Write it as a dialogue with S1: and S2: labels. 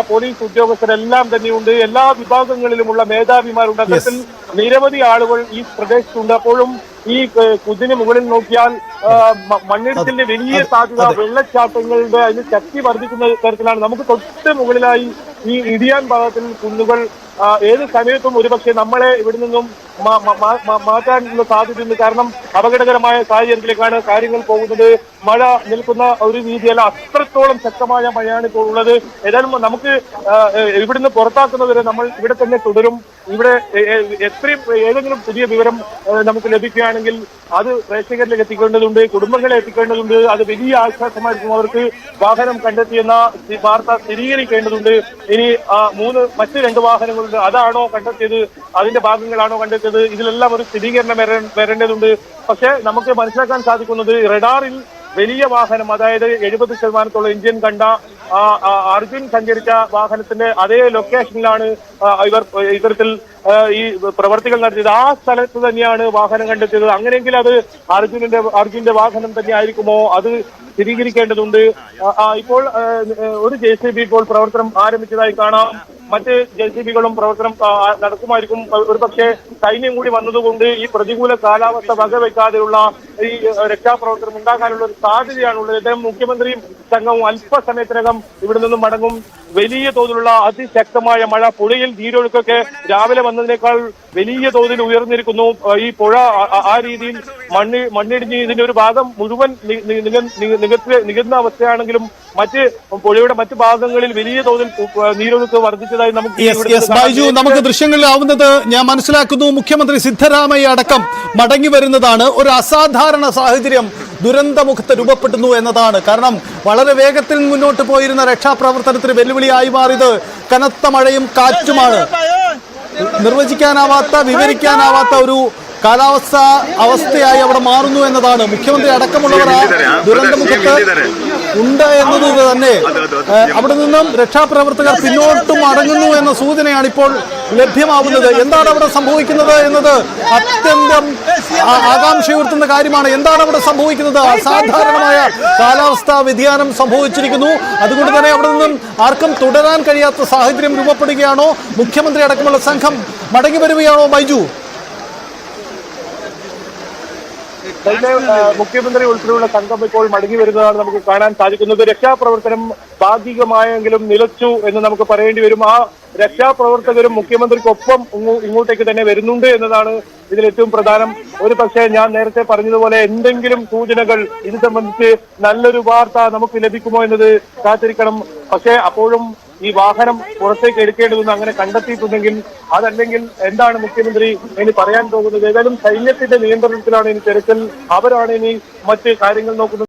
S1: Police ഉദ്യോഗസ്ഥരെല്ലാം തന്നെയുണ്ട്. എല്ലാ വിഭാഗങ്ങളിലുമുള്ള മേധാവിമാരുണ്ട്. അത്തരത്തിൽ നിരവധി ആളുകൾ ഈ പ്രദേശത്തുണ്ട്. അപ്പോഴും ഈ കുതിന് മുകളിൽ നോക്കിയാൽ മണ്ണിടിച്ചിലിന്റെ വലിയ സാധ്യത, വെള്ളച്ചാട്ടങ്ങളുടെ അതിന് ശക്തി വർദ്ധിക്കുന്ന തരത്തിലാണ്. നമുക്ക് തൊട്ട് മുകളിലായി ഈ ഇടിയാൻ ഭാഗത്തിൽ കുന്നുകൾ ഏത് സമയത്തും ഒരുപക്ഷെ നമ്മളെ ഇവിടെ നിന്നും മാറ്റാനുള്ള സാധ്യതയുണ്ട്. കാരണം അപകടകരമായ സാഹചര്യത്തിലേക്കാണ് കാര്യങ്ങൾ പോകുന്നത്. മഴ നിൽക്കുന്ന ഒരു രീതിയല്ല, അത്രത്തോളം ശക്തമായ മഴയാണ് ഇപ്പോൾ ഉള്ളത്. ഏതായാലും നമുക്ക് ഇവിടുന്ന് പുറത്താക്കുന്നവരെ നമ്മൾ ഇവിടെ തന്നെ തുടരും. ഇവിടെ എത്രയും ഏതെങ്കിലും പുതിയ വിവരം നമുക്ക് ലഭിക്കുകയാണെങ്കിൽ അത് പ്രേക്ഷകരിലേക്ക് എത്തിക്കേണ്ടതുണ്ട്, കുടുംബങ്ങളെ എത്തിക്കേണ്ടതുണ്ട്. അത് വലിയ ആശ്വാസമായിരിക്കും അവർക്ക്. വാഹനം കണ്ടെത്തിയെന്ന വാർത്ത സ്ഥിരീകരിക്കേണ്ടതുണ്ട്. ഇനി മറ്റ് 2 വാഹനങ്ങളുണ്ട്, അതാണോ കണ്ടെത്തിയത്, അതിന്റെ ഭാഗങ്ങളാണോ കണ്ടെത്തിയത്, ഇതിലെല്ലാം ഒരു സ്ഥിരീകരണം വരേണ്ടതുണ്ട്. പക്ഷെ നമുക്ക് മനസ്സിലാക്കാൻ സാധിക്കുന്നത് റഡാറിൽ വലിയ വാഹനം, അതായത് 70% എഞ്ചിൻ കണ്ട അർജുൻ സഞ്ചരിച്ച വാഹനത്തിന്റെ അതേ ലൊക്കേഷനിലാണ് ഇത്തരത്തിൽ ഈ പ്രവർത്തികൾ നടത്തിയത്. ആ സ്ഥലത്ത് തന്നെയാണ് വാഹനം കണ്ടെത്തിയത്. അങ്ങനെയെങ്കിൽ അത് അർജുന്റെ വാഹനം തന്നെ ആയിരിക്കുമോ, അത് സ്ഥിരീകരിക്കേണ്ടതുണ്ട്. ഇപ്പോൾ ഒരു JCB ഇപ്പോൾ പ്രവർത്തനം ആരംഭിച്ചതായി കാണാം. മറ്റ് JCBകളും പ്രവർത്തനം നടക്കുമായിരിക്കും. ഒരു പക്ഷേ സൈന്യം കൂടി വന്നതുകൊണ്ട് ഈ പ്രതികൂല കാലാവസ്ഥ വകവെക്കാതെയുള്ള ഈ രക്ഷാപ്രവർത്തനം ഉണ്ടാകാനുള്ള ഒരു സാധ്യതയാണുള്ളത്. അദ്ദേഹം മുഖ്യമന്ത്രിയും സംഘവും അല്പസമയത്തിനകം ഇവിടെ നിന്നും മടങ്ങും. വലിയ തോതിലുള്ള അതിശക്തമായ മഴ, പുഴയിൽ നീരൊഴുക്കൊക്കെ രാവിലെ വന്നതിനേക്കാൾ വലിയ തോതിൽ ഉയർന്നിരിക്കുന്നു. ഈ പുഴ ആ രീതിയിൽ മണ്ണിടിഞ്ഞ് ഇതിന്റെ ഒരു ഭാഗം മുഴുവൻ നികത്തുന്ന അവസ്ഥയാണെങ്കിലും പുഴയുടെ മറ്റ് ഭാഗങ്ങളിൽ വലിയ തോതിൽ നീരൊഴുക്ക് വർദ്ധിച്ചതായി
S2: നമുക്ക് ദൃശ്യങ്ങളിലാവുന്നത് ഞാൻ മനസ്സിലാക്കുന്നു. മുഖ്യമന്ത്രി സിദ്ധരാമയ്യ അടക്കം മടങ്ങി വരുന്നതാണ്. ഒരു അസാധാരണ സാഹചര്യം ദുരന്തമുഖത്ത് രൂപപ്പെടുന്നു എന്നതാണ്. കാരണം വളരെ വേഗത്തിൽ മുന്നോട്ട് പോയിരുന്ന രക്ഷാപ്രവർത്തനത്തിന് വെല്ലുവിളിയായി മാറിയത് കനത്ത മഴയും കാറ്റുമാണ്. നിർവചിക്കാനാവാത്ത, വിവരിക്കാനാവാത്ത ഒരു അവസ്ഥയായി അവിടെ മാറുന്നു എന്നതാണ്. മുഖ്യമന്ത്രി അടക്കമുള്ളവർ ആ ദുരന്തമുഖത്ത് ഉണ്ട് എന്നത് തന്നെ. അവിടെ നിന്നും രക്ഷാപ്രവർത്തകർ പിന്നോട്ടും മടങ്ങുന്നു എന്ന സൂചനയാണ് ഇപ്പോൾ ലഭ്യമാവുന്നത്. എന്താണ് അവിടെ സംഭവിക്കുന്നത് എന്നത് അത്യന്തം ആകാംക്ഷയുയർത്തുന്ന കാര്യമാണ്. എന്താണ് അവിടെ സംഭവിക്കുന്നത്? അസാധാരണമായ കാലാവസ്ഥാ വ്യതിയാനം സംഭവിച്ചിരിക്കുന്നു. അതുകൊണ്ട് തന്നെ അവിടെ നിന്നും ആർക്കും തുടരാൻ കഴിയാത്ത സാഹചര്യം രൂപപ്പെടുകയാണോ? മുഖ്യമന്ത്രി അടക്കമുള്ള സംഘം മടങ്ങി വരികയാണോ ബൈജു?
S1: മുഖ്യമന്ത്രി ഉൾപ്പെടെയുള്ള സംഘം ഇപ്പോൾ മടങ്ങി വരുന്നതാണ് നമുക്ക് കാണാൻ സാധിക്കുന്നത്. രക്ഷാപ്രവർത്തനം ഭാഗികമായെങ്കിലും നിലച്ചു എന്ന് നമുക്ക് പറയേണ്ടി വരും. ആ രക്ഷാപ്രവർത്തകരും മുഖ്യമന്ത്രിക്കൊപ്പം ഇങ്ങോട്ടേക്ക് തന്നെ വരുന്നുണ്ട് എന്നതാണ് ഇതിൽ ഏറ്റവും പ്രധാനം. ഒരു പക്ഷേ ഞാൻ നേരത്തെ പറഞ്ഞതുപോലെ എന്തെങ്കിലും സൂചനകൾ ഇത് സംബന്ധിച്ച് നല്ലൊരു വാർത്ത നമുക്ക് ലഭിക്കുമോ എന്നത് കാത്തിരിക്കണം. പക്ഷേ അപ്പോഴും ഈ വാഹനം പുറത്തേക്ക് എടുക്കേണ്ടതെന്ന് അങ്ങനെ കണ്ടെത്തിയിട്ടുണ്ടെങ്കിൽ അതല്ലെങ്കിൽ എന്താണ് മുഖ്യമന്ത്രി ഇനി പറയാൻ പോകുന്നത്? ഏതായാലും സൈന്യത്തിന്റെ നിയന്ത്രണത്തിലാണ് ഇനി തെരച്ചിൽ. അവരാണ് ഇനി മറ്റ് കാര്യങ്ങൾ നോക്കുന്നത്.